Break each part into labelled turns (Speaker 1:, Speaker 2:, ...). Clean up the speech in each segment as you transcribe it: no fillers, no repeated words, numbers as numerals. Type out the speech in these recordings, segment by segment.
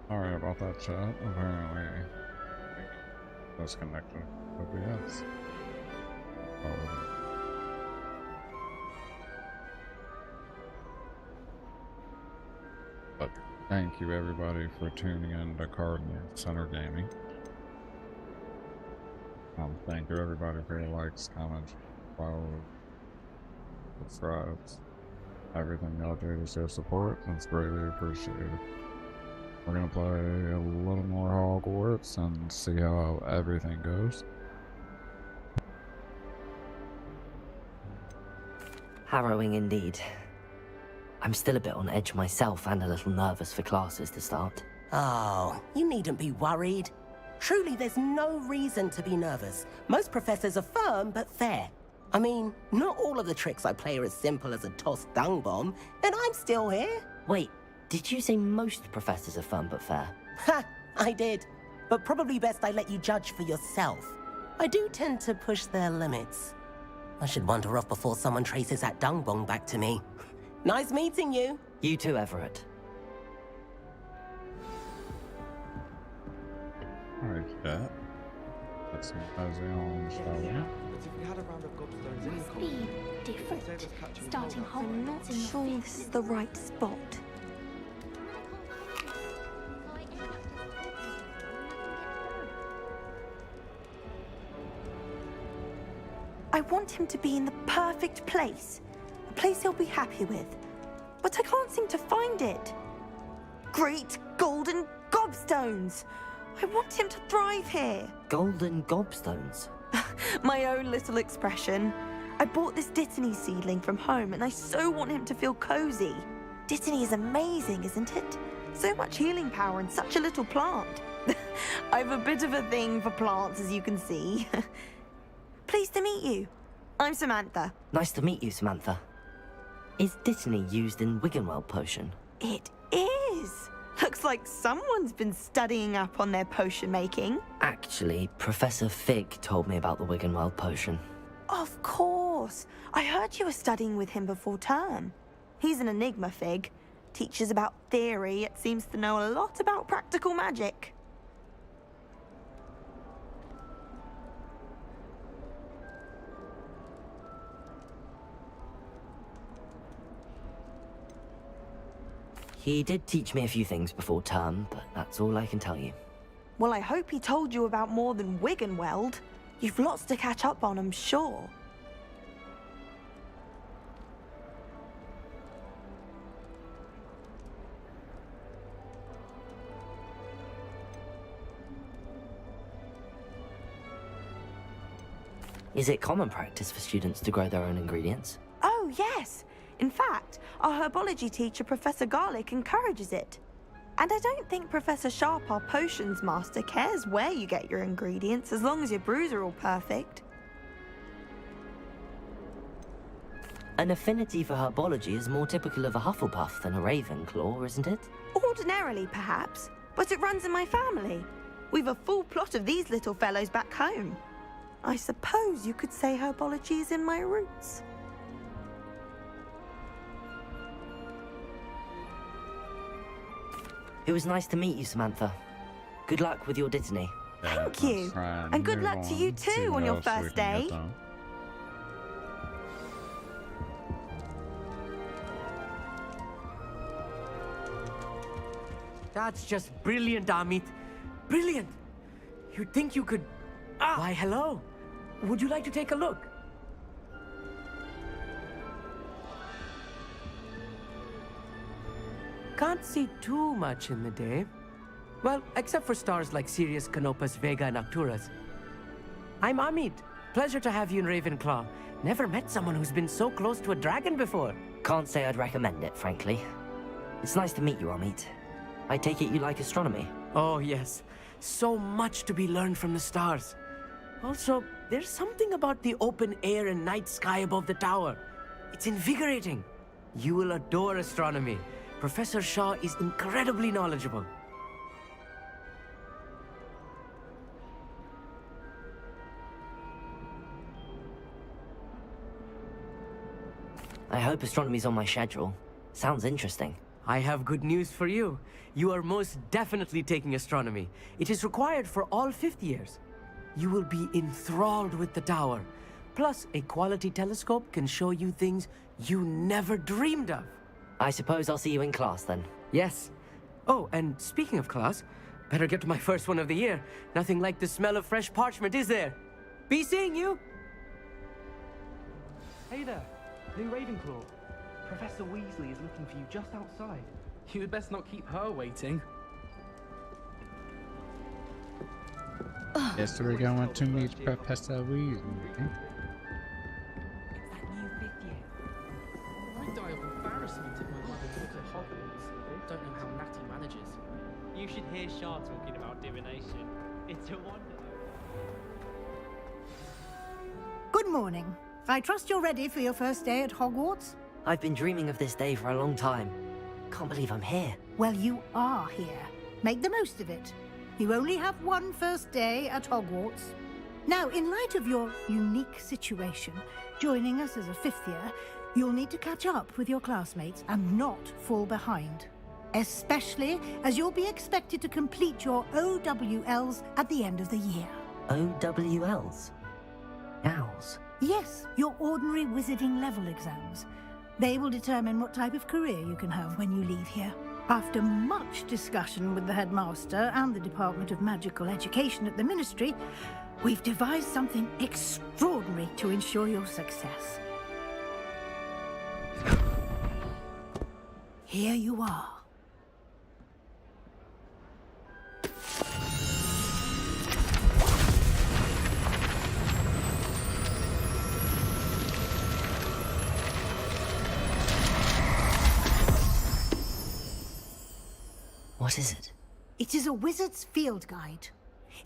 Speaker 1: Sorry about that, chat. Apparently, disconnected OBS. But thank you everybody for tuning in to Cardinal Center Gaming. Thank you everybody for your likes, comments, follows, subscribes. Everything y'all do to show support. It's greatly appreciated. We're gonna play a little more Hogwarts and see how everything goes.
Speaker 2: Harrowing indeed. I'm still a bit on edge myself and a little nervous for classes to start.
Speaker 3: Oh, you needn't be worried. Truly, there's no reason to be nervous. Most professors are firm but fair. I mean, not all of the tricks I play are as simple as a tossed dung bomb, and I'm still here.
Speaker 2: Wait, did you say most professors are firm but fair?
Speaker 3: Ha! I did. But probably best I let you judge for yourself. I do tend to push their limits. I should wander off before someone traces that dung bomb back to me. Nice meeting you.
Speaker 2: You too, Everett.
Speaker 1: Alright, chat. That's some cozy on Australia.
Speaker 4: Must be different. Starting Hogwarts. I'm not sure this is the right spot. I want him to be in the perfect place. A place he'll be happy with. But I can't seem to find it. Great golden gobstones! I want him to thrive here.
Speaker 2: Golden gobstones?
Speaker 4: My own little expression. I bought this Dittany seedling from home and I so want him to feel cozy. Dittany is amazing, isn't it? So much healing power in such a little plant. I've a bit of a thing for plants, as you can see. Pleased to meet you. I'm Samantha.
Speaker 2: Nice to meet you, Samantha. Is Dittany used in Wiggenweld potion?
Speaker 4: It is. Looks like someone's been studying up on their potion making.
Speaker 2: Actually, Professor Fig told me about the Wiggenweld potion.
Speaker 4: Of course. I heard you were studying with him before term. He's an enigma, Fig. Teaches about theory, yet seems to know a lot about practical magic.
Speaker 2: He did teach me a few things before term, but that's all I can tell you.
Speaker 4: Well, I hope he told you about more than Wiggenweld. You've lots to catch up on, I'm sure.
Speaker 2: Is it common practice for students to grow their own ingredients?
Speaker 4: Oh, yes. In fact, our herbology teacher, Professor Garlick, encourages it. And I don't think Professor Sharp, our potions master, cares where you get your ingredients, as long as your brews are all perfect.
Speaker 2: An affinity for herbology is more typical of a Hufflepuff than a Ravenclaw, isn't it?
Speaker 4: Ordinarily, perhaps, but it runs in my family. We've a full plot of these little fellows back home. I suppose you could say herbology is in my roots.
Speaker 2: It was nice to meet you, Samantha. Good luck with your Dittany.
Speaker 4: Thank you. And good luck to you too on your first day.
Speaker 5: That's just brilliant, Amit. Brilliant! You'd think you could... Why, hello. Would you like to take a look? Can't see too much in the day. Well, except for stars like Sirius, Canopus, Vega, and Arcturus. I'm Amit. Pleasure to have you in Ravenclaw. Never met someone who's been so close to a dragon before.
Speaker 2: Can't say I'd recommend it, frankly. It's nice to meet you, Amit. I take it you like astronomy?
Speaker 5: Oh, yes. So much to be learned from the stars. Also, there's something about the open air and night sky above the tower. It's invigorating. You will adore astronomy. Professor Shaw is incredibly knowledgeable.
Speaker 2: I hope astronomy's on my schedule. Sounds interesting.
Speaker 5: I have good news for you. You are most definitely taking astronomy. It is required for all fifth years. You will be enthralled with the tower. Plus, a quality telescope can show you things you never dreamed of.
Speaker 2: I suppose I'll see you in class then.
Speaker 5: Yes. Oh, and speaking of class, better get to my first one of the year. Nothing like the smell of fresh parchment, is there? Be seeing you!
Speaker 6: Hey there, new Ravenclaw. Professor Weasley is looking for you just outside. You had best not keep her waiting.
Speaker 1: Yes, we're going to meet Professor Weasley.
Speaker 6: It's that new fifth year. I'd die of embarrassment if my mother taught at Hogwarts. Don't know how Natty manages.
Speaker 7: You should hear Shah talking about divination. It's a wonder.
Speaker 8: Good morning. I trust you're ready for your first day at Hogwarts?
Speaker 2: I've been dreaming of this day for a long time. Can't believe I'm here.
Speaker 8: Well, you are here. Make the most of it. You only have one first day at Hogwarts. Now, in light of your unique situation, joining us as a fifth year, you'll need to catch up with your classmates and not fall behind. Especially as you'll be expected to complete your OWLs at the end of the year.
Speaker 2: OWLs? Owls?
Speaker 8: Yes, your ordinary wizarding level exams. They will determine what type of career you can have when you leave here. After much discussion with the headmaster and the Department of Magical Education at the Ministry, we've devised something extraordinary to ensure your success. Here you are.
Speaker 2: What is it?
Speaker 8: It is a wizard's field guide.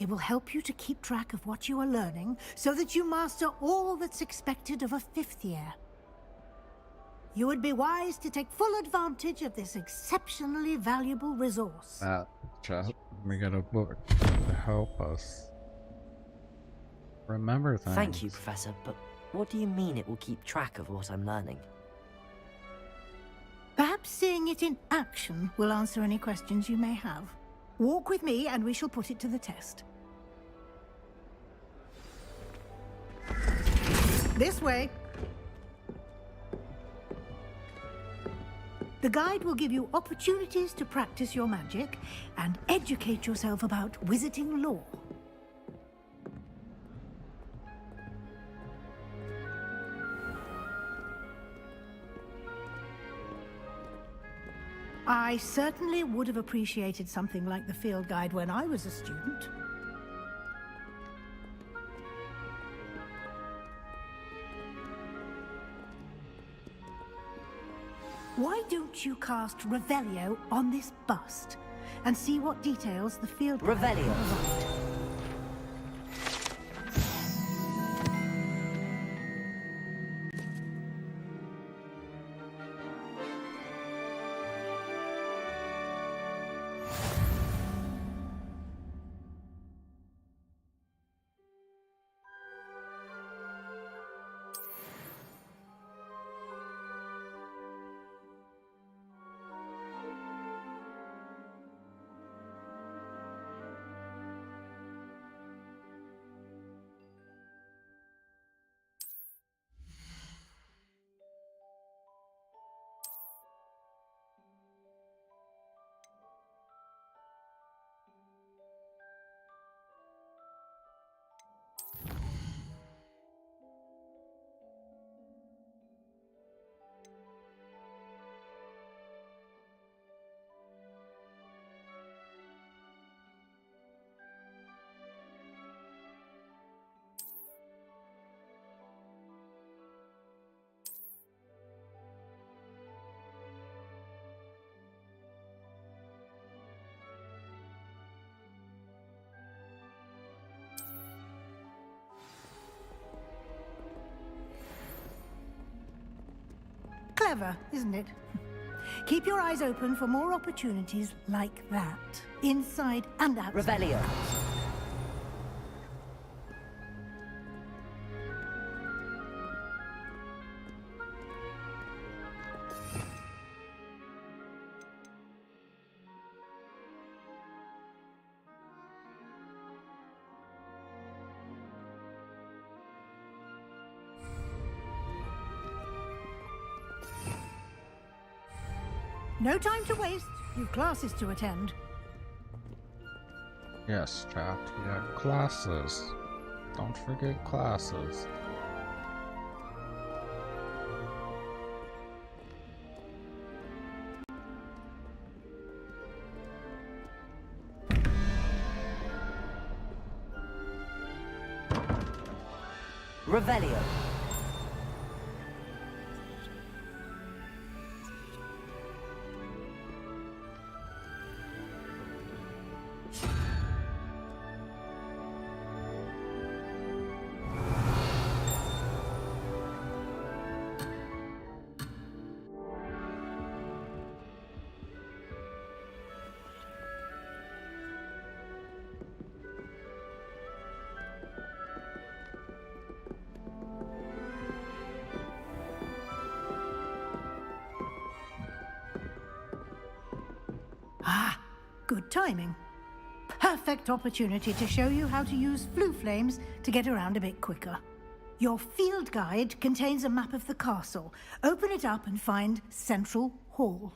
Speaker 8: It will help you to keep track of what you are learning so that you master all that's expected of a fifth year. You would be wise to take full advantage of this exceptionally valuable resource.
Speaker 1: Chat, we got a book to help us remember things.
Speaker 2: Thank you, Professor, but what do you mean it will keep track of what I'm learning?
Speaker 8: Perhaps seeing it in action will answer any questions you may have. Walk with me and we shall put it to the test. This way. The guide will give you opportunities to practice your magic and educate yourself about wizarding lore. I certainly would have appreciated something like the field guide when I was a student. Why don't you cast Revelio on this bust and see what details the field guide
Speaker 2: Revelio.
Speaker 8: will provide? Clever, isn't it? Keep your eyes open for more opportunities like that, inside and outside.
Speaker 2: Revelio.
Speaker 8: No time to waste. You've classes to attend.
Speaker 1: Yes, chat. We have classes. Don't forget classes.
Speaker 2: Revelio.
Speaker 8: Ah, good timing. Perfect opportunity to show you how to use flue flames to get around a bit quicker. Your field guide contains a map of the castle. Open it up and find Central Hall.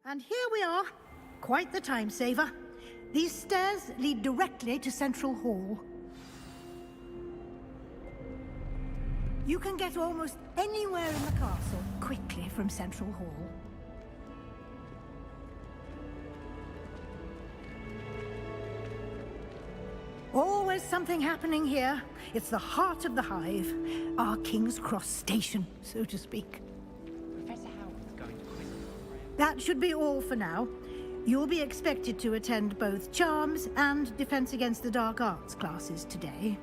Speaker 8: And here we are. Quite the time saver. These stairs lead directly to Central Hall. You can get almost anywhere in the castle quickly from Central Hall. Always something happening here. It's the heart of the Hive. Our King's Cross station, so to speak.
Speaker 6: Professor Howard's going to quiz us on Rare.
Speaker 8: That should be all for now. You'll be expected to attend both Charms and Defense Against the Dark Arts classes today.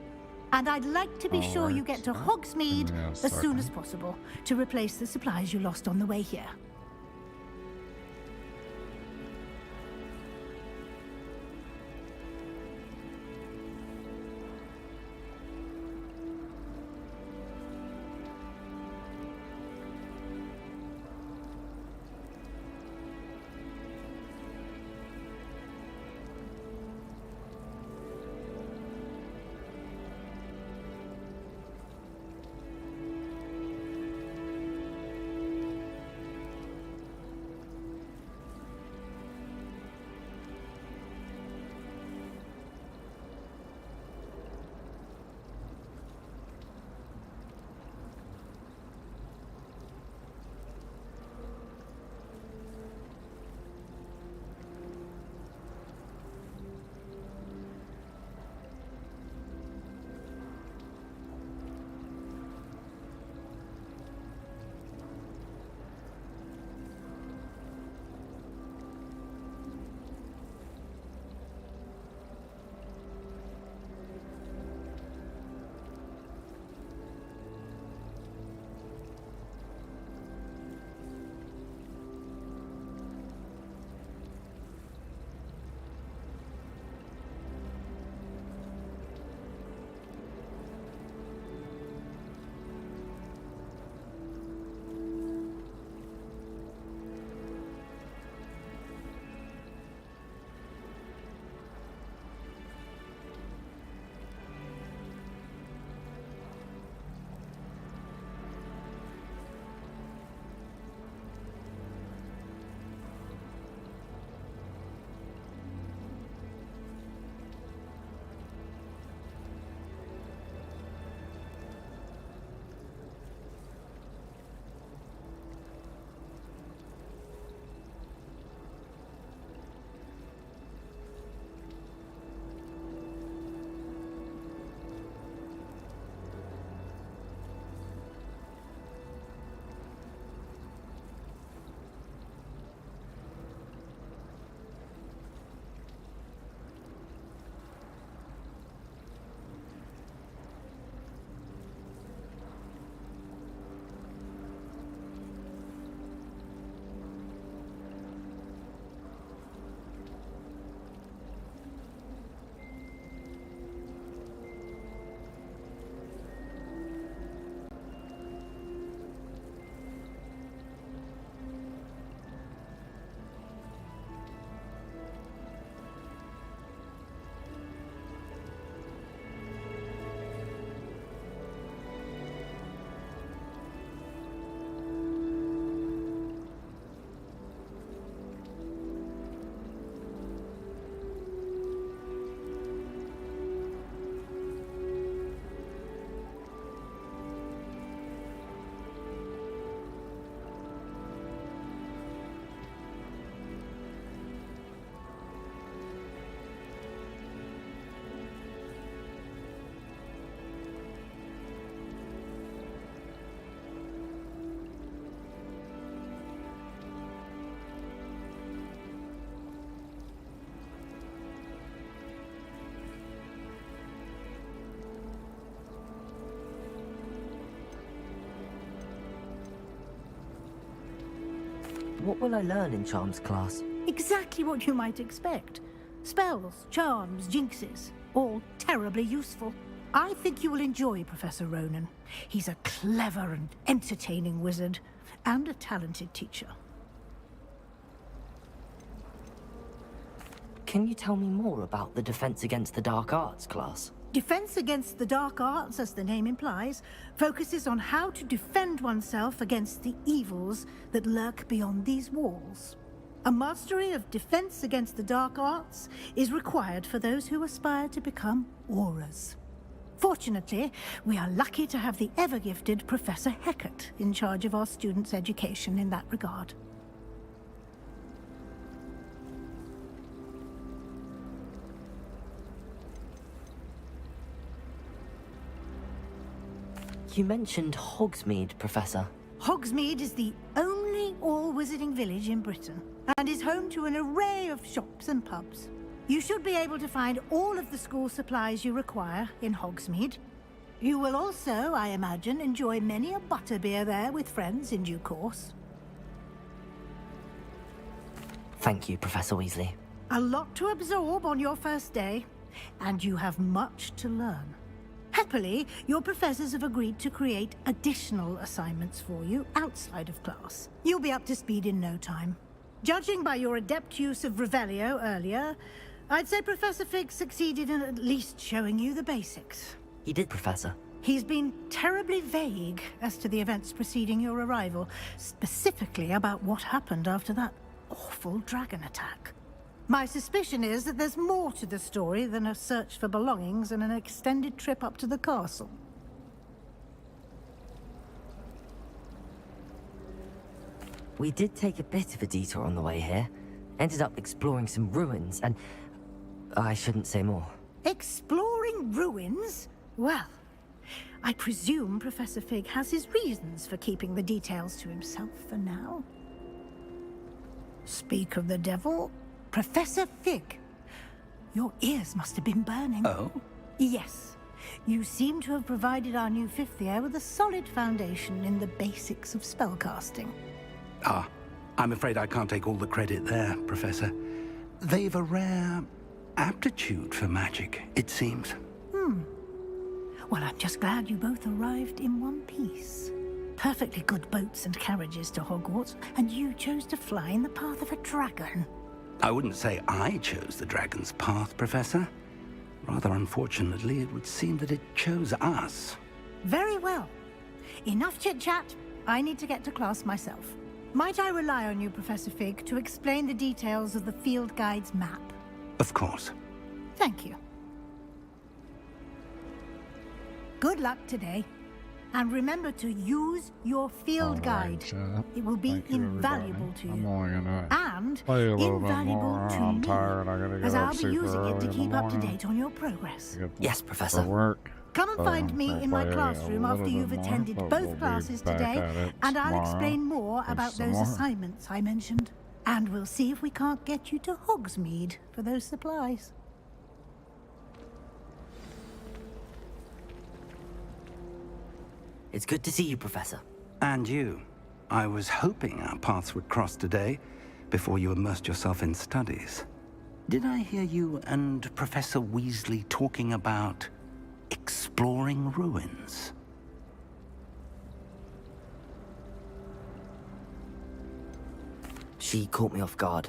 Speaker 8: And I'd like to be sure you get to Hogsmeade as soon as possible to replace the supplies you lost on the way here.
Speaker 2: What will I learn in Charms class?
Speaker 8: Exactly what you might expect. Spells, charms, jinxes, all terribly useful. I think you will enjoy Professor Ronan. He's a clever and entertaining wizard, and a talented teacher.
Speaker 2: Can you tell me more about the Defense Against the Dark Arts class?
Speaker 8: Defense Against the Dark Arts, as the name implies, focuses on how to defend oneself against the evils that lurk beyond these walls. A mastery of Defense Against the Dark Arts is required for those who aspire to become auras. Fortunately, we are lucky to have the ever-gifted Professor Hecat in charge of our students' education in that regard.
Speaker 2: You mentioned Hogsmeade, Professor.
Speaker 8: Hogsmeade is the only all-wizarding village in Britain, and is home to an array of shops and pubs. You should be able to find all of the school supplies you require in Hogsmeade. You will also, I imagine, enjoy many a butterbeer there with friends in due course.
Speaker 2: Thank you, Professor Weasley.
Speaker 8: A lot to absorb on your first day, and you have much to learn. Happily, your professors have agreed to create additional assignments for you outside of class. You'll be up to speed in no time. Judging by your adept use of Revelio earlier, I'd say Professor Fig succeeded in at least showing you the basics.
Speaker 2: He did, Professor.
Speaker 8: He's been terribly vague as to the events preceding your arrival, specifically about what happened after that awful dragon attack. My suspicion is that there's more to the story than a search for belongings and an extended trip up to the castle.
Speaker 2: We did take a bit of a detour on the way here. Ended up exploring some ruins and... I shouldn't say more.
Speaker 8: Exploring ruins? Well, I presume Professor Fig has his reasons for keeping the details to himself for now. Speak of the devil, Professor Fig. Your ears must have been burning.
Speaker 9: Oh?
Speaker 8: Yes. You seem to have provided our new fifth year with a solid foundation in the basics of spellcasting.
Speaker 9: Ah, I'm afraid I can't take all the credit there, Professor. They've a rare aptitude for magic, it seems.
Speaker 8: Well, I'm just glad you both arrived in one piece. Perfectly good boats and carriages to Hogwarts, and you chose to fly in the path of a dragon.
Speaker 9: I wouldn't say I chose the dragon's path, Professor. Rather unfortunately, it would seem that it chose us.
Speaker 8: Very well. Enough chit-chat. I need to get to class myself. Might I rely on you, Professor Fig, to explain the details of the field guide's map?
Speaker 9: Of course.
Speaker 8: Thank you. Good luck today. And remember to use your field guide.
Speaker 1: Chat.
Speaker 8: It will be
Speaker 1: Thank you,
Speaker 8: invaluable
Speaker 1: everybody.
Speaker 8: to
Speaker 1: I'm
Speaker 8: you.
Speaker 1: only gonna
Speaker 8: And
Speaker 1: play a little bit
Speaker 8: invaluable
Speaker 1: more.
Speaker 8: to
Speaker 1: I'm
Speaker 8: me,
Speaker 1: tired. I gotta
Speaker 8: as
Speaker 1: get
Speaker 8: I'll
Speaker 1: up
Speaker 8: be
Speaker 1: super
Speaker 8: using it
Speaker 1: early
Speaker 8: to
Speaker 1: in the
Speaker 8: keep up to
Speaker 1: morning.
Speaker 8: date on your progress.
Speaker 1: Get
Speaker 2: Yes,
Speaker 1: for
Speaker 2: Professor.
Speaker 1: work.
Speaker 8: Come and find me
Speaker 1: I'll
Speaker 8: in my
Speaker 1: play a
Speaker 8: classroom after
Speaker 1: little
Speaker 8: you've
Speaker 1: bit more,
Speaker 8: attended
Speaker 1: but
Speaker 8: both
Speaker 1: we'll be
Speaker 8: classes
Speaker 1: back
Speaker 8: today,
Speaker 1: at it
Speaker 8: and I'll
Speaker 1: tomorrow
Speaker 8: explain more
Speaker 1: with
Speaker 8: about
Speaker 1: some
Speaker 8: those
Speaker 1: more.
Speaker 8: assignments I mentioned. And we'll see if we can't get you to Hogsmeade for those supplies.
Speaker 2: It's good to see you, Professor.
Speaker 9: And you. I was hoping our paths would cross today, before you immersed yourself in studies. Did I hear you and Professor Weasley talking about exploring ruins?
Speaker 2: She caught me off guard.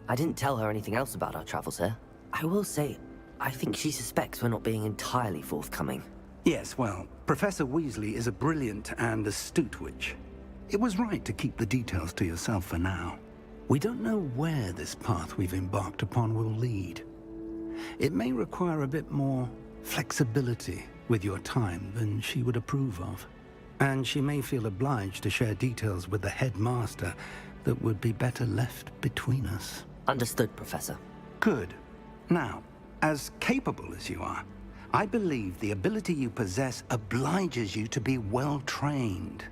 Speaker 2: I didn't tell her anything else about our travels here. I will say, I think she suspects we're not being entirely forthcoming.
Speaker 9: Yes, well, Professor Weasley is a brilliant and astute witch. It was right to keep the details to yourself for now. We don't know where this path we've embarked upon will lead. It may require a bit more flexibility with your time than she would approve of. And she may feel obliged to share details with the headmaster that would be better left between us.
Speaker 2: Understood, Professor.
Speaker 9: Good. Now, as capable as you are, I believe the ability you possess obliges you to be well-trained.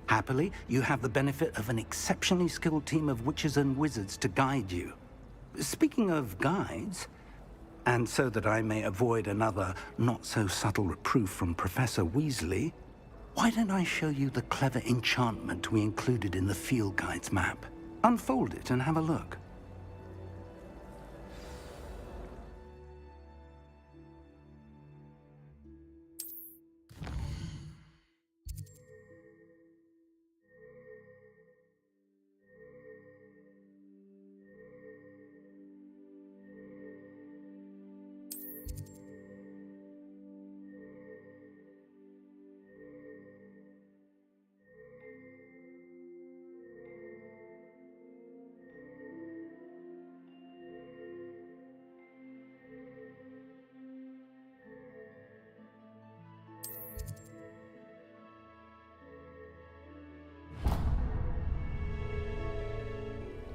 Speaker 9: Happily, you have the benefit of an exceptionally skilled team of witches and wizards to guide you. Speaking of guides, and so that I may avoid another not-so-subtle reproof from Professor Weasley, why don't I show you the clever enchantment we included in the field guide's map? Unfold it and have a look.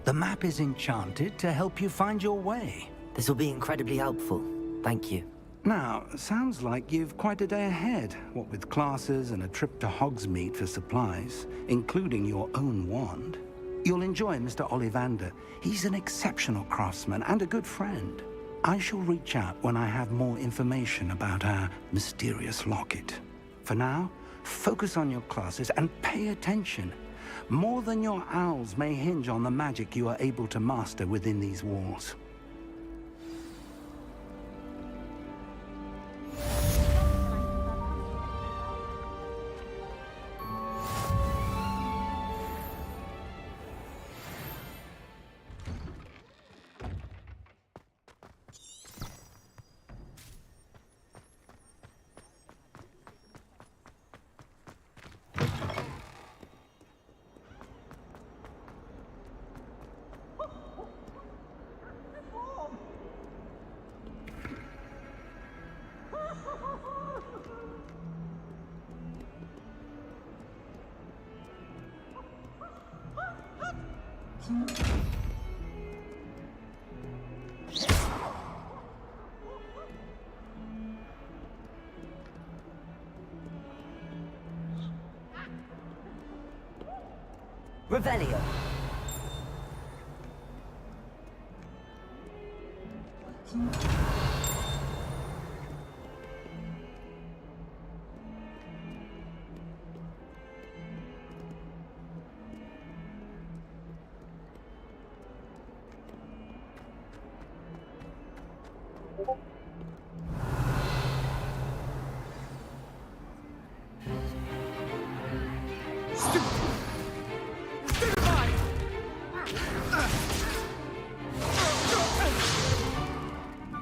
Speaker 9: The map is enchanted to help you find your way.
Speaker 2: This will be incredibly helpful. Thank you.
Speaker 9: Now, sounds like you've quite a day ahead, what with classes and a trip to Hogsmeade for supplies, including your own wand. You'll enjoy Mr. Ollivander. He's an exceptional craftsman and a good friend. I shall reach out when I have more information about our mysterious locket. For now, focus on your classes and pay attention. More than your owls may hinge on the magic you are able to master within these walls.
Speaker 2: Revelio.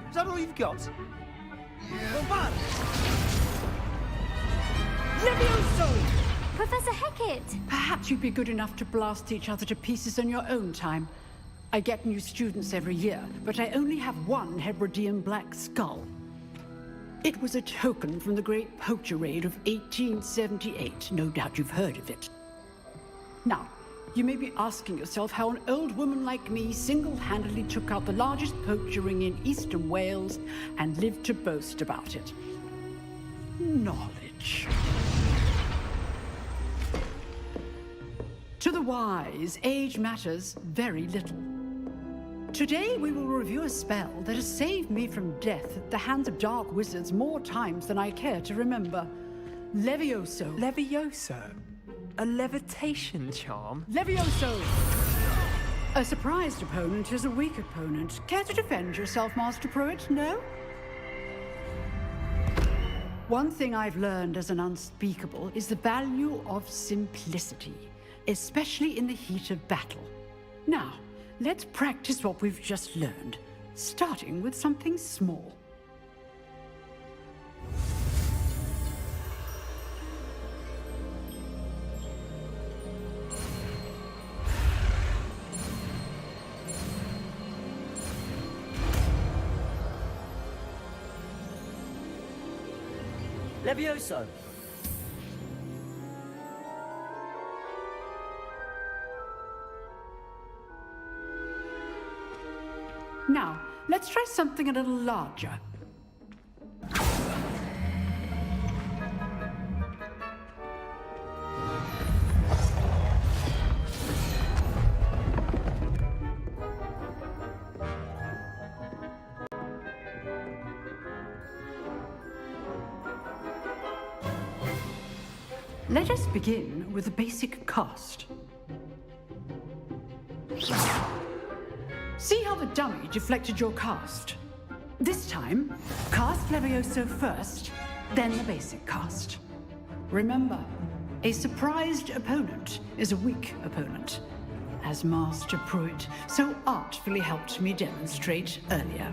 Speaker 5: Is that all you've got?
Speaker 10: Levioso!
Speaker 11: Professor Hecat!
Speaker 10: Perhaps you'd be good enough to blast each other to pieces in your own time. I get new students every year, but I only have one Hebridean black skull. It was a token from the Great Poacher Raid of 1878. No doubt you've heard of it. Now, you may be asking yourself how an old woman like me single-handedly took out the largest poacher ring in eastern Wales and lived to boast about it. Knowledge. To the wise, age matters very little. Today we will review a spell that has saved me from death at the hands of dark wizards more times than I care to remember. Levioso.
Speaker 5: Levioso? A levitation charm?
Speaker 10: Levioso! A surprised opponent is a weak opponent. Care to defend yourself, Master Pruitt? No? One thing I've learned as an unspeakable is the value of simplicity, especially in the heat of battle. Now, let's practice what we've just learned, starting with something small.
Speaker 2: Levioso!
Speaker 10: Now, let's try something a little larger. Let us begin with the basic cast. See how the dummy deflected your cast? This time, cast Levioso first, then the basic cast. Remember, a surprised opponent is a weak opponent, as Master Pruitt so artfully helped me demonstrate earlier.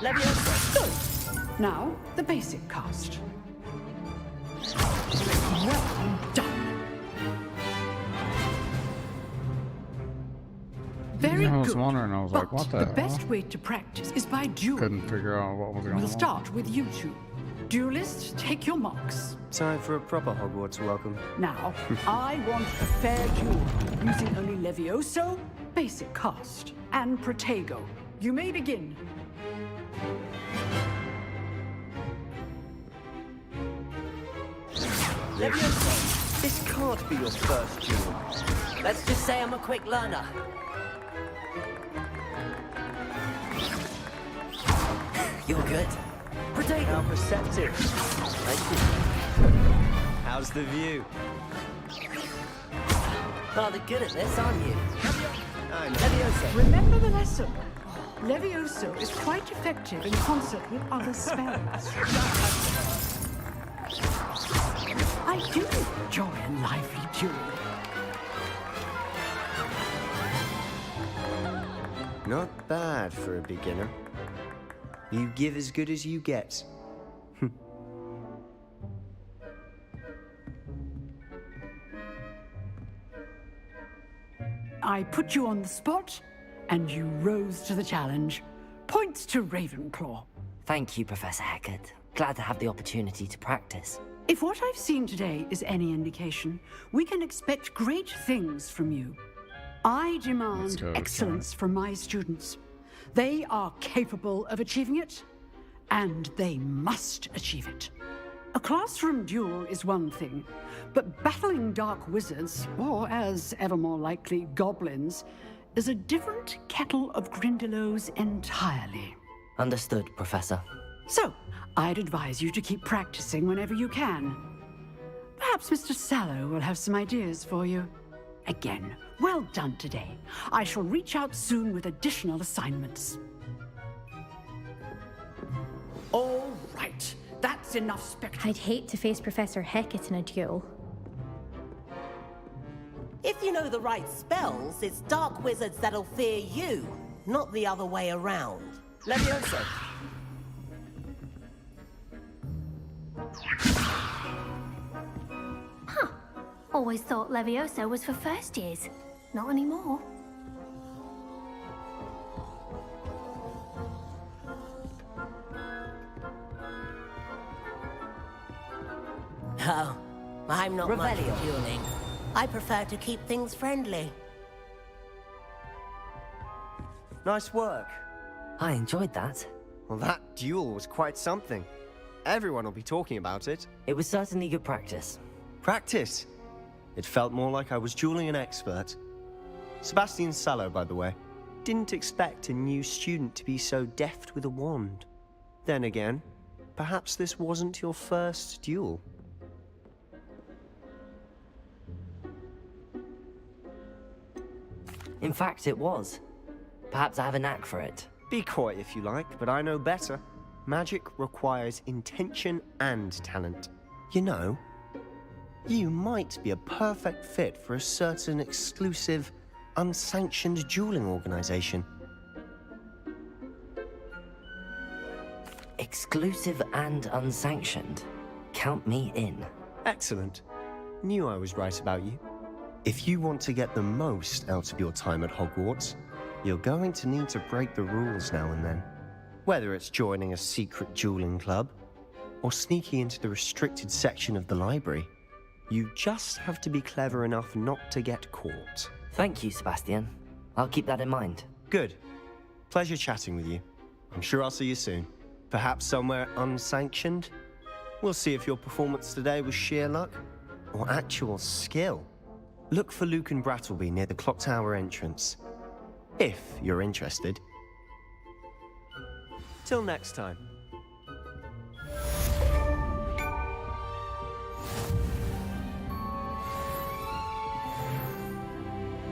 Speaker 3: Leviosa.
Speaker 10: Now, the basic cast. Well done. Very
Speaker 1: I was
Speaker 10: good.
Speaker 1: wondering, I was like, what the hell?
Speaker 10: best way to practice is by duel.
Speaker 1: Couldn't figure out what was going
Speaker 10: We'll
Speaker 1: on.
Speaker 10: start with you two. Duelists, take your marks.
Speaker 11: Time for a proper Hogwarts welcome.
Speaker 10: Now, I want a fair duel, using only Levioso, basic cast, and Protego. You may begin.
Speaker 3: Leviosa.
Speaker 11: This can't be your first duel.
Speaker 3: Let's just say I'm a quick learner. You're good.
Speaker 11: How
Speaker 3: Protego.
Speaker 11: perceptive. Thank you. How's the view?
Speaker 3: Rather good at this, aren't you?
Speaker 11: I know.
Speaker 3: Leviosa.
Speaker 10: Remember the lesson. Levioso is quite effective in concert with other spells. I do enjoy a lively duel.
Speaker 11: Not bad for a beginner. You give as good as you get.
Speaker 10: I put you on the spot, and you rose to the challenge. Points to Ravenclaw.
Speaker 2: Thank you, Professor Hecat. Glad to have the opportunity to practice.
Speaker 10: If what I've seen today is any indication, we can expect great things from you. I demand
Speaker 1: go,
Speaker 10: excellence from my students. They are capable of achieving it, and they must achieve it. A classroom duel is one thing, but battling dark wizards, or as ever more likely, goblins, is a different kettle of Grindylows entirely.
Speaker 2: Understood, Professor.
Speaker 10: So, I'd advise you to keep practicing whenever you can. Perhaps Mr. Sallow will have some ideas for you. Again, well done today. I shall reach out soon with additional assignments. All right, that's enough spectacle.
Speaker 12: I'd hate to face Professor Hecat in a duel.
Speaker 3: If you know the right spells, it's dark wizards that'll fear you, not the other way around. Leviosa.
Speaker 12: Huh. Always thought Levioso was for first years. Not anymore.
Speaker 3: Oh, I'm not much
Speaker 2: Revelio.
Speaker 3: for dueling. I prefer to keep things friendly.
Speaker 11: Nice work.
Speaker 2: I enjoyed that.
Speaker 11: Well, that duel was quite something. Everyone will be talking about it.
Speaker 2: It was certainly good practice.
Speaker 11: Practice. It felt more like I was dueling an expert. Sebastian Sallow, by the way. Didn't expect a new student to be so deft with a wand. Then again, perhaps this wasn't your first duel.
Speaker 2: In fact, it was. Perhaps I have a knack for it.
Speaker 11: Be coy if you like, but I know better. Magic requires intention and talent. You know, you might be a perfect fit for a certain exclusive, unsanctioned dueling organization.
Speaker 2: Exclusive and unsanctioned. Count me in.
Speaker 11: Excellent. Knew I was right about you. If you want to get the most out of your time at Hogwarts, you're going to need to break the rules now and then. Whether it's joining a secret dueling club, or sneaking into the restricted section of the library, you just have to be clever enough not to get caught.
Speaker 2: Thank you, Sebastian. I'll keep that in mind.
Speaker 11: Good. Pleasure chatting with you. I'm sure I'll see you soon. Perhaps somewhere unsanctioned? We'll see if your performance today was sheer luck or actual skill. Look for Luke and Brattleby near the clock tower entrance, if you're interested. Till next time.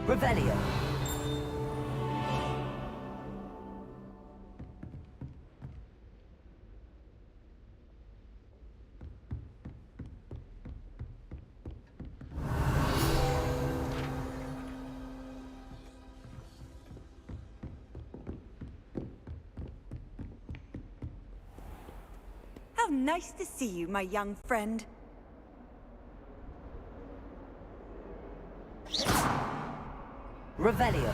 Speaker 2: Revelio.
Speaker 13: How nice to see you, my young friend.
Speaker 2: Revelio.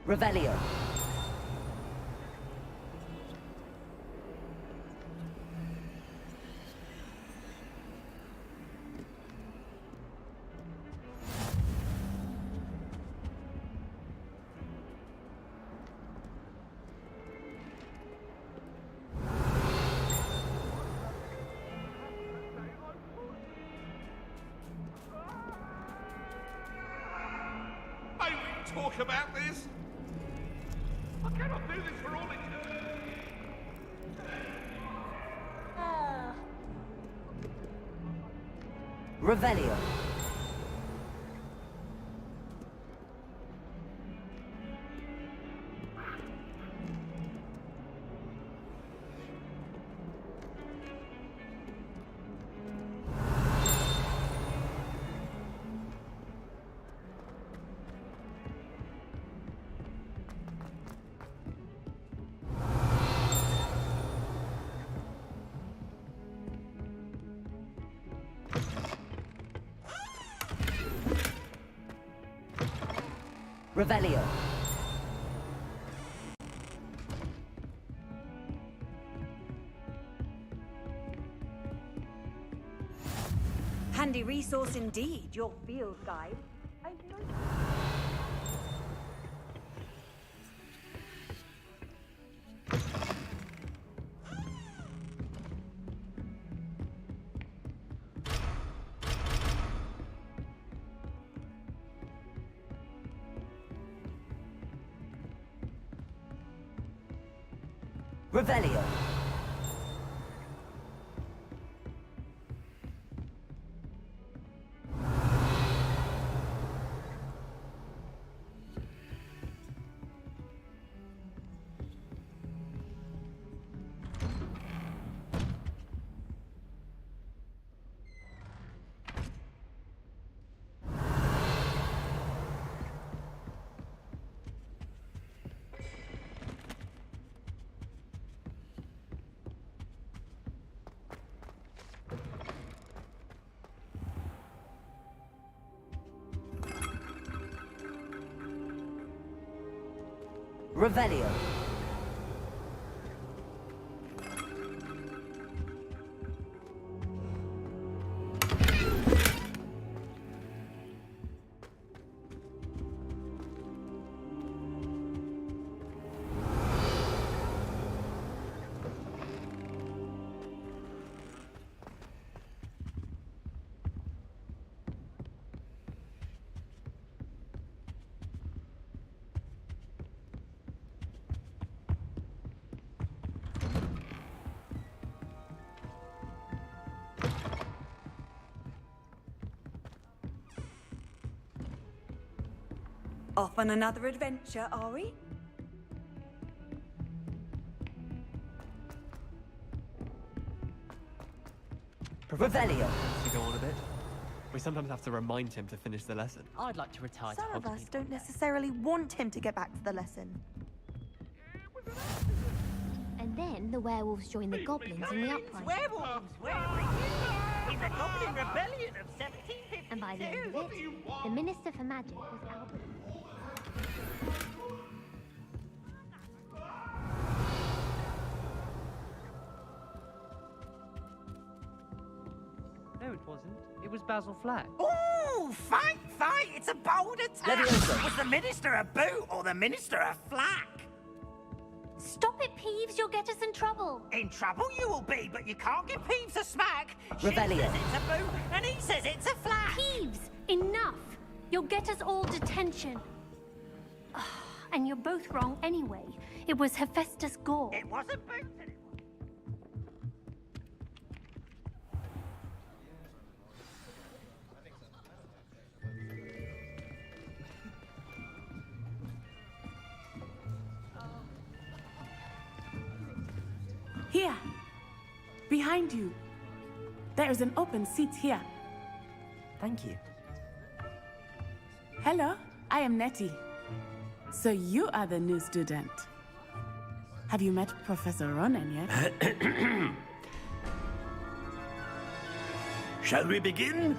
Speaker 2: Revelio.
Speaker 14: May we talk about this? I cannot do this for all eternity.
Speaker 2: Revelio. Revelio.
Speaker 13: Handy resource indeed, your field guide.
Speaker 2: Revelio. Revelio.
Speaker 13: Off on another adventure, are we?
Speaker 3: Revelio.
Speaker 15: To go on a bit. We sometimes have to remind him to finish the lesson.
Speaker 7: I'd like to retire to
Speaker 4: Some of us
Speaker 7: Hogsmeade
Speaker 4: don't
Speaker 7: one day.
Speaker 4: necessarily want him to get back to the lesson.
Speaker 12: And then the werewolves join the goblins in the uprising.
Speaker 16: Werewolves! Where are you? In the Goblin Rebellion of 1752.
Speaker 12: And by the end of it, the Minister for Magic was Albert.
Speaker 7: No, it wasn't. It was Basil Flack.
Speaker 16: Ooh, fight! It's a bold attack!
Speaker 3: Leviosa.
Speaker 16: Was the Minister a boot or the Minister a flack?
Speaker 12: Stop it, Peeves! You'll get us in trouble!
Speaker 16: In trouble you will be, but you can't give Peeves a smack. She
Speaker 3: Revelio.
Speaker 16: says it's a boot, and he says it's a flack.
Speaker 12: Peeves! Enough! You'll get us all detention. And you're both wrong anyway. It was Hephaestus Gore.
Speaker 16: It wasn't boot.
Speaker 17: Here, behind you. There is an open seat here.
Speaker 3: Thank you.
Speaker 17: Hello, I am Nettie. So you are the new student. Have you met Professor Ronan yet?
Speaker 18: Shall we begin?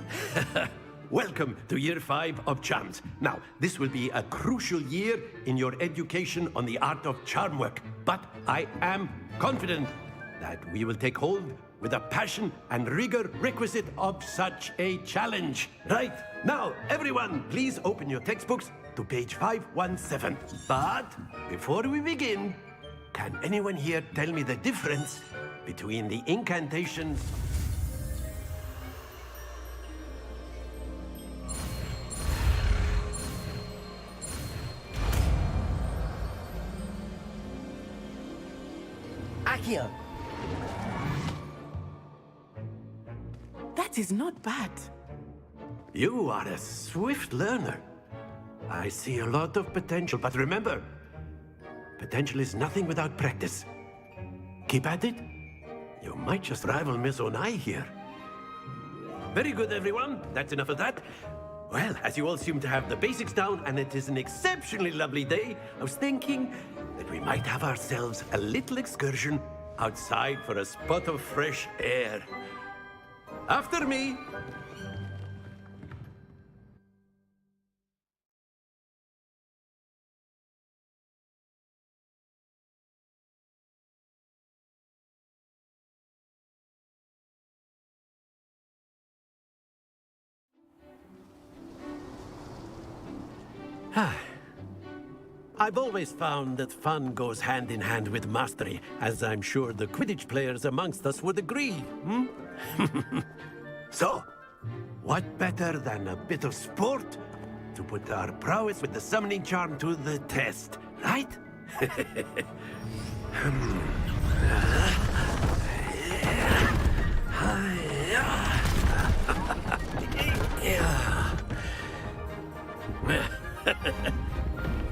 Speaker 18: Welcome to Year 5 of Charms. Now, this will be a crucial year in your education on the art of charm work, but I am confident that we will take hold with the passion and rigor requisite of such a challenge. Right, now, everyone, please open your textbooks to page 517. But before we begin, can anyone here tell me the difference between the incantations
Speaker 3: Accio.
Speaker 17: That is not bad.
Speaker 18: You are a swift learner. I see a lot of potential, but remember, potential is nothing without practice. Keep at it. You might just rival Miss Onai here. Very good, everyone. That's enough of that. Well, as you all seem to have the basics down, and it is an exceptionally lovely day, I was thinking that we might have ourselves a little excursion outside for a spot of fresh air. After me. I've always found that fun goes hand in hand with mastery, as I'm sure the Quidditch players amongst us would agree, hmm? So, what better than a bit of sport to put our prowess with the summoning charm to the test, right?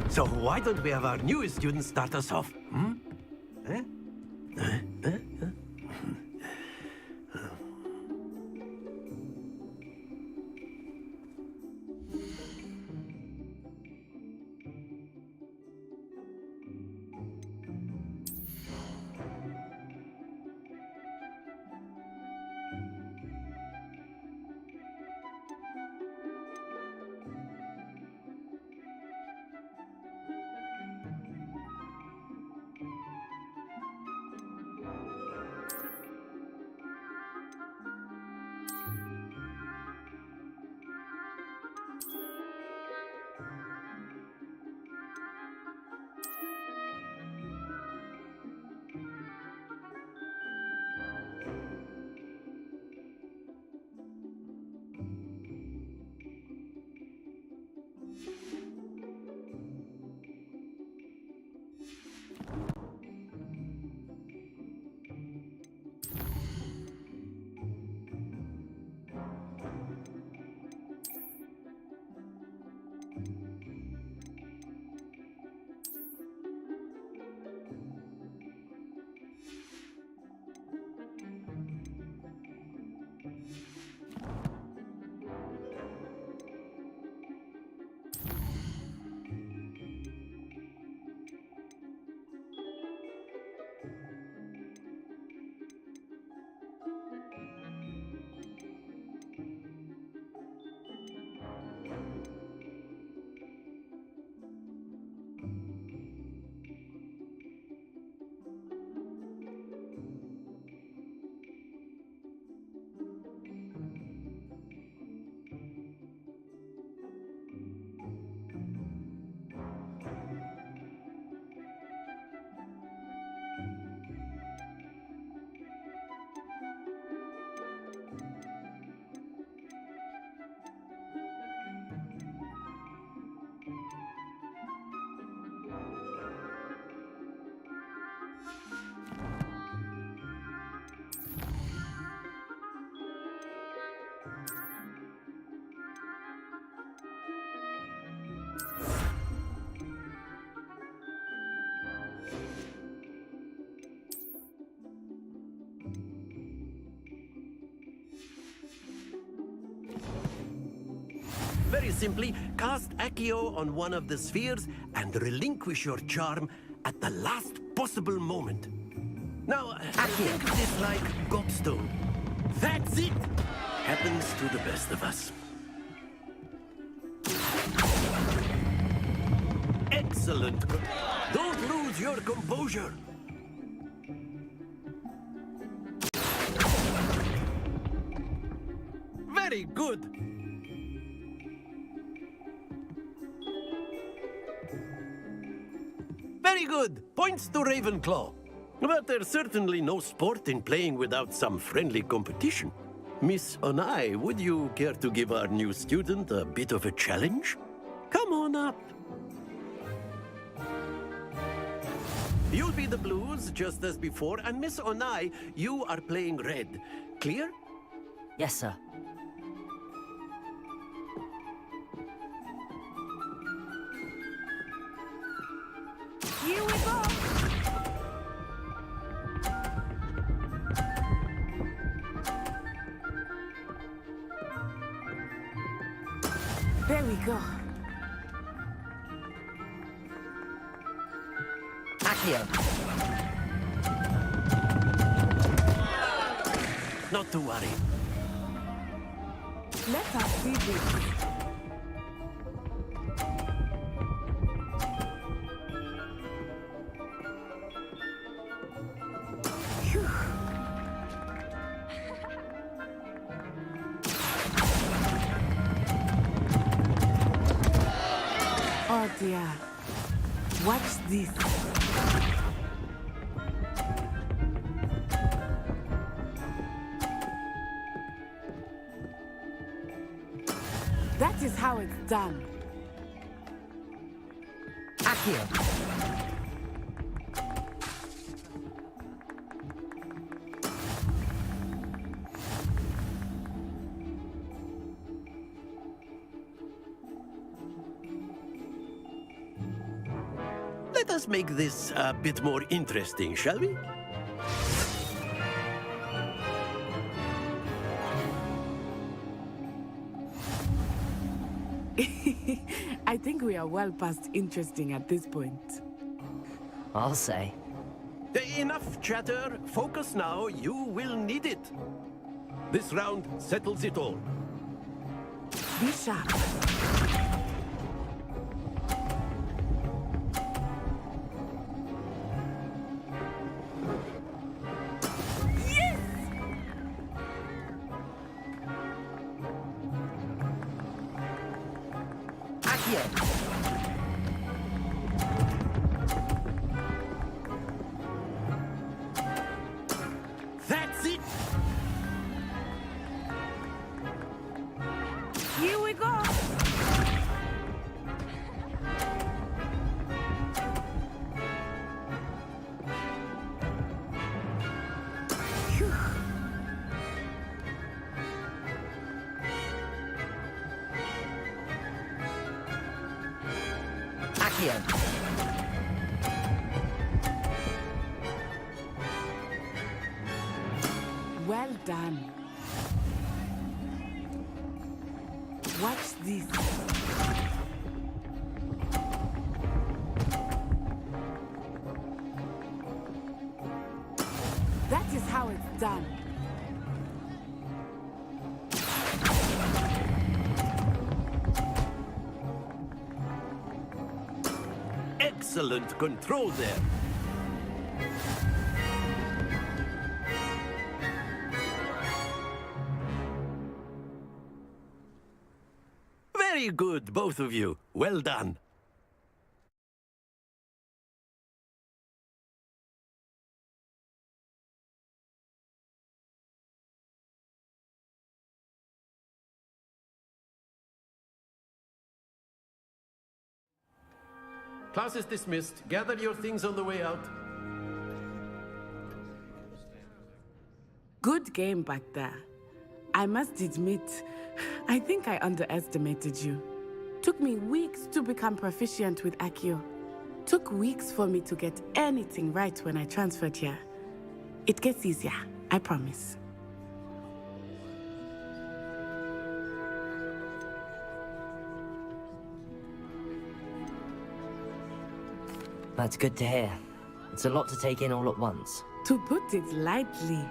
Speaker 18: So why don't we have our newest student start us off? Hmm? Very simply, cast Accio on one of the spheres and relinquish your charm at the last possible moment. Now, think of this like gobstone. That's it! Happens to the best of us. Excellent. Don't lose your composure. Very good. Very good. Points to Ravenclaw. But there's certainly no sport in playing without some friendly competition. Miss Onai, would you care to give our new student a bit of a challenge? Come on up. You'll be the blues, just as before, and Miss Onai, you are playing red. Clear?
Speaker 2: Yes, sir.
Speaker 4: Here we go!
Speaker 17: There we go.
Speaker 2: Accio.
Speaker 18: Not to worry.
Speaker 17: Let us see this. Oh dear. Watch this. That is how it's done.
Speaker 2: Accio.
Speaker 18: Let us make this a bit more interesting, shall we?
Speaker 17: I think we are well past interesting at this point.
Speaker 2: I'll say.
Speaker 18: Enough chatter. Focus now. You will need it. This round settles it all.
Speaker 17: Be sharp.
Speaker 18: That's it!
Speaker 4: Here we go! Phew.
Speaker 2: Accio.
Speaker 17: Well done. Watch this. That is how it's done.
Speaker 18: Excellent control there. Very good, both of you. Well done. Class is dismissed. Gather your things on the way out.
Speaker 17: Good game back there. I must admit, I think I underestimated you. Took me weeks to become proficient with Accio. Took weeks for me to get anything right when I transferred here. It gets easier, I promise.
Speaker 2: That's good to hear. It's a lot to take in all at once.
Speaker 17: To put it lightly,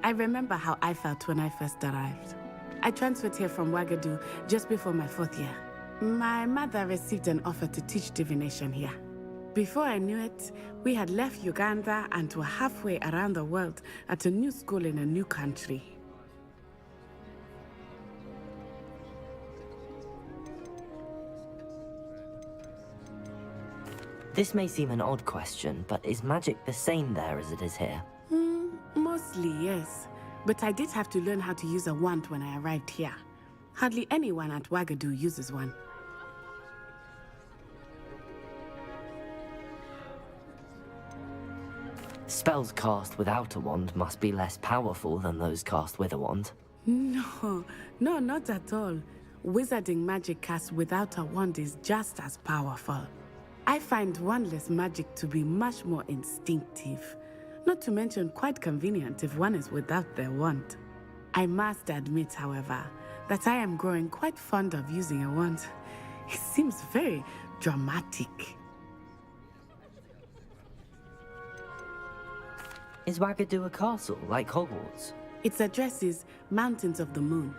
Speaker 17: I remember how I felt when I first arrived. I transferred here from Wagadu just before my 4th year. My mother received an offer to teach divination here. Before I knew it, we had left Uganda and were halfway around the world at a new school in a new country.
Speaker 2: This may seem an odd question, but is magic the same there as it is here?
Speaker 17: Mostly, yes. But I did have to learn how to use a wand when I arrived here. Hardly anyone at Wagadu uses one.
Speaker 2: Spells cast without a wand must be less powerful than those cast with a wand.
Speaker 17: No, not at all. Wizarding magic cast without a wand is just as powerful. I find wandless magic to be much more instinctive. Not to mention quite convenient if one is without their wand. I must admit, however, that I am growing quite fond of using a wand. It seems very dramatic.
Speaker 2: Is Wagadu a castle, like Hogwarts?
Speaker 17: Its address is Mountains of the Moon.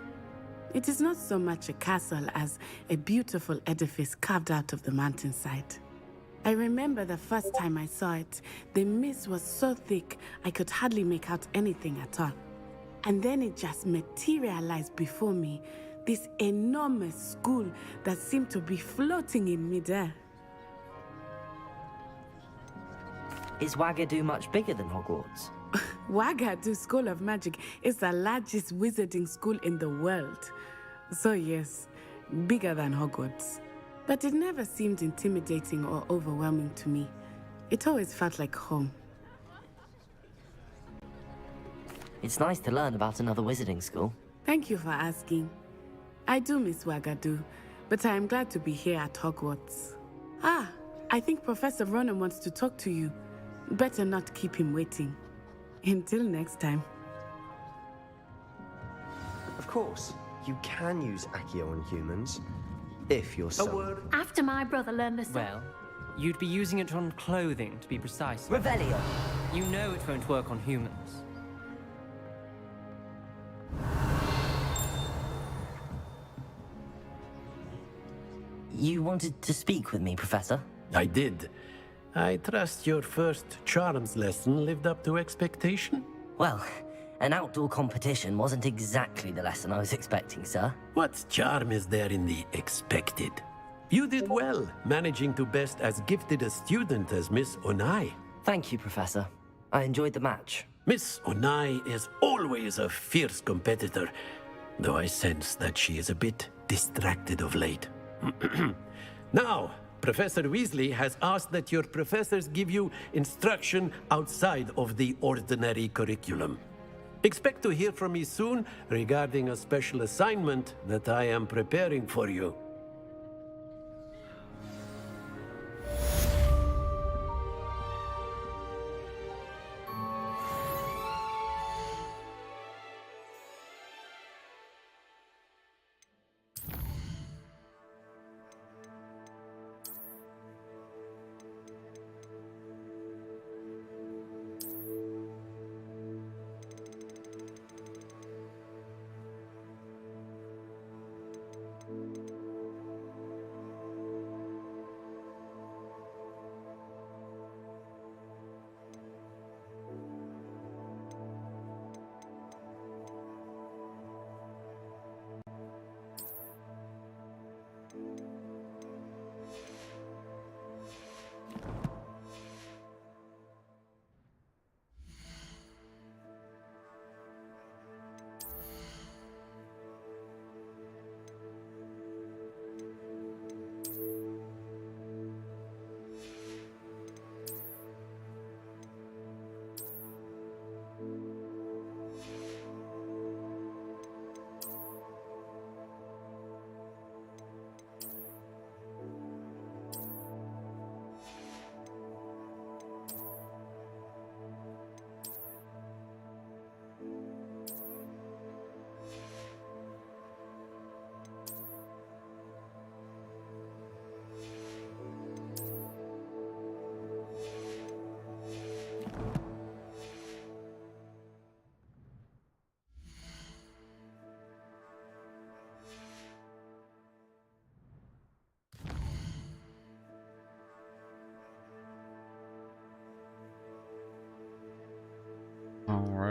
Speaker 17: It is not so much a castle as a beautiful edifice carved out of the mountainside. I remember the first time I saw it, the mist was so thick I could hardly make out anything at all. And then it just materialized before me, this enormous school that seemed to be floating in midair.
Speaker 2: Is Wagadu much bigger than Hogwarts?
Speaker 17: Wagadu School of Magic is the largest wizarding school in the world. So yes, bigger than Hogwarts. But it never seemed intimidating or overwhelming to me. It always felt like home.
Speaker 2: It's nice to learn about another wizarding school.
Speaker 17: Thank you for asking. I do miss Wagadu, but I am glad to be here at Hogwarts. Ah, I think Professor Ronan wants to talk to you. Better not keep him waiting. Until next time.
Speaker 11: Of course, you can use Accio on humans, if you're so...
Speaker 12: After my brother learned the
Speaker 19: Well, you'd be using it on clothing, to be precise.
Speaker 2: Revelio!
Speaker 19: You know it won't work on humans.
Speaker 2: You wanted to speak with me, Professor?
Speaker 18: I did. I trust your first charms lesson lived up to expectation?
Speaker 2: Well, an outdoor competition wasn't exactly the lesson I was expecting, sir.
Speaker 18: What charm is there in the expected? You did well, managing to best as gifted a student as Miss Onai.
Speaker 2: Thank you, Professor. I enjoyed the match.
Speaker 18: Miss Onai is always a fierce competitor, though I sense that she is a bit distracted of late. Now, Professor Weasley has asked that your professors give you instruction outside of the ordinary curriculum. Expect to hear from me soon regarding a special assignment that I am preparing for you.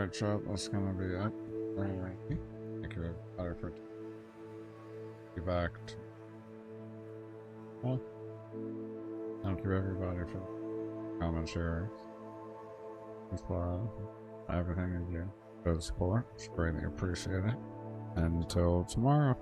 Speaker 1: Alright, chat, that's gonna be it. Thank you everybody for be back. Well, thank you everybody for comment, sharing, subscribe, everything you do. For the support, it's greatly appreciated. Until tomorrow.